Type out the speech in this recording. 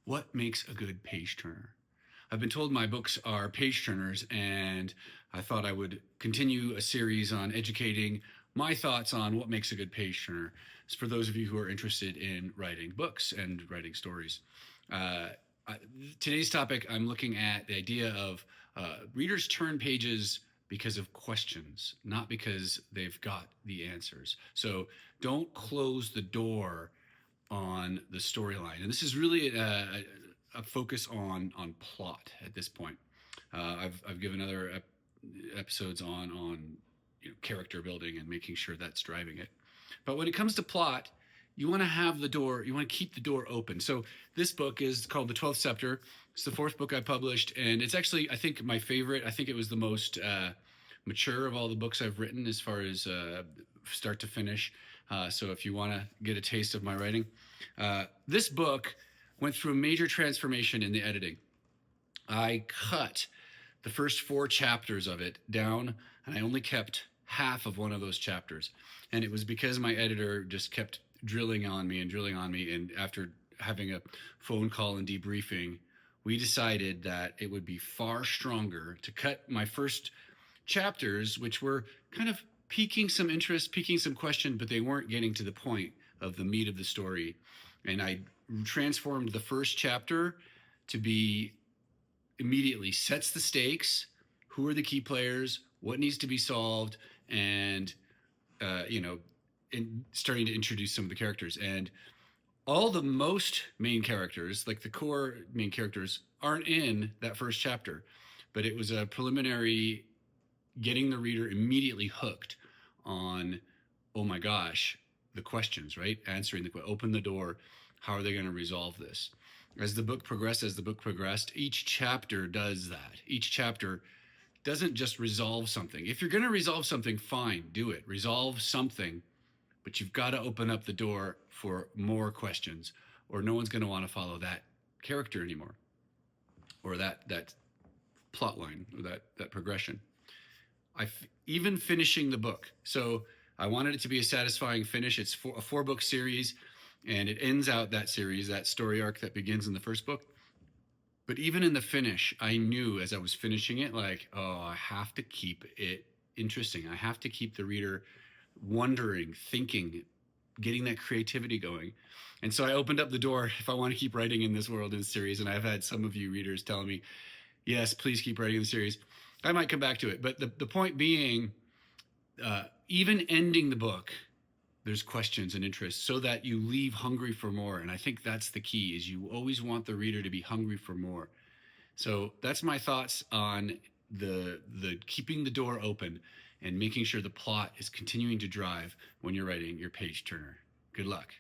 What makes a good page turner? I've been told my books are page turners, and I thought I would continue a series on educating my thoughts on what makes a good page turner. It's for those of you who are interested in writing books and writing stories. Uh, Today's topic, I'm looking at the idea of readers turn pages because of questions, not because they've got the answers. So don't close the door on the storyline. And this is really a focus on plot at this point. I've given other episodes on character building and making sure that's driving it. But when it comes to plot, you want to have the door, you want to keep the door open. So this book is called The 12th Scepter. It's the fourth book I published, and it's actually, I think, my favorite. I think it was the most mature of all the books I've written as far as start to finish. So if you want to get a taste of my writing, this book went through a major transformation in the editing. I cut the first 4 chapters of it down, and I only kept half of one of those chapters. And it was because my editor just kept drilling on me. And after having a phone call and debriefing, we decided that it would be far stronger to cut my first chapters, which were kind of piquing some interest, piquing some question, but they weren't getting to the point of the meat of the story. And I transformed the first chapter to be immediately sets the stakes. Who are the key players? What needs to be solved? And, and starting to introduce some of the characters. And all the most main characters, like the core main characters, aren't in that first chapter. But it was a preliminary getting the reader immediately hooked on, oh my gosh, the questions, right? Answering the question, open the door. How are they going to resolve this? As the book progressed, each chapter does that. Each chapter doesn't just resolve something. If you're going to resolve something, fine, do it. Resolve something, but you've got to open up the door for more questions, or no one's going to want to follow that character anymore, or that plot line, or that progression. Even finishing the book. So I wanted it to be a satisfying finish. It's a 4-book series, and it ends out that series, that story arc that begins in the first book. But even in the finish, I knew as I was finishing it, like, oh, I have to keep it interesting. I have to keep the reader wondering, thinking, getting that creativity going. And so I opened up the door if I want to keep writing in this world in this series. And I've had some of you readers telling me, yes, please keep writing in the series. I might come back to it. But the point being, even ending the book, there's questions and interests so that you leave hungry for more. And I think that's the key, is you always want the reader to be hungry for more. So that's my thoughts on the keeping the door open and making sure the plot is continuing to drive when you're writing your page turner. Good luck.